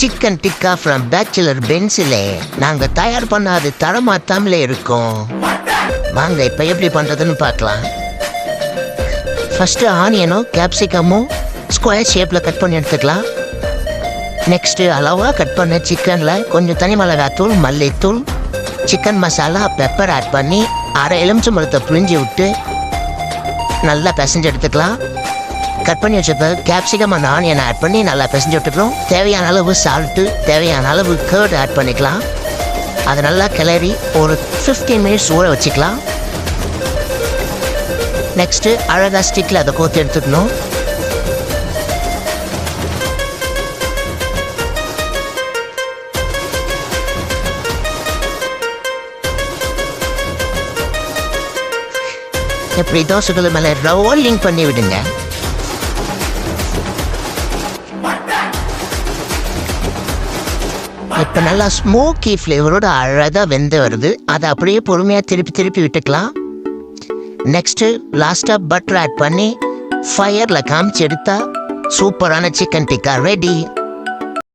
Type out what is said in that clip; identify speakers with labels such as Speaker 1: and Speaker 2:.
Speaker 1: Chicken tikka from bachelor பென்ஸிலே நாங்கள் தயார் பண்ணாது தரமாத்தாமலே இருக்கோம். வாங்க இப்போ எப்படி பண்ணுறதுன்னு பார்க்கலாம். ஃபஸ்ட்டு ஆனியனும் கேப்சிகமும் ஸ்கொயர் ஷேப்பில் கட் பண்ணி எடுத்துக்கலாம். நெக்ஸ்ட்டு அளவாக கட் பண்ண சிக்கனில் கொஞ்சம் தனி மிளகாத்தூள், மல்லித்தூள், சிக்கன் மசாலா, பெப்பர் ஆட் பண்ணி அரை எலுமிச்சம்பழத்தை புழிஞ்சி விட்டு நல்லா பிசைஞ்சு எடுத்துக்கலாம். கட் பண்ணி வச்சப்போ கேப்சிகம் அண்ட் ஆனியன் ஆட் பண்ணி நல்லா பிசைஞ்சு விட்டுக்கிறோம். தேவையான அளவு சால்ட்டு, தேவையான அளவு கர்ட் ஆட் பண்ணிக்கலாம். அதை நல்லா கிளறி ஒரு 15 மினிட்ஸ் ஊற வச்சுக்கலாம். நெக்ஸ்ட்டு அழகாக ஸ்டிக்கில் அதை கோத்து எடுத்துக்கணும். இப்படி தோசைகள் மேலே ரோலிங் பண்ணி விடுங்க. இப்போ நல்லா ஸ்மோக்கி ஃப்ளேவரோட அழகாக வெந்து வருது. அதை அப்படியே பொறுமையாக திருப்பி விட்டுக்கலாம். நெக்ஸ்ட்டு லாஸ்ட்டாக பட்டர் ஆட் பண்ணி ஃபயரில் காமிச்சு எடுத்தா சூப்பரான சிக்கன் டிக்கா ரெடி.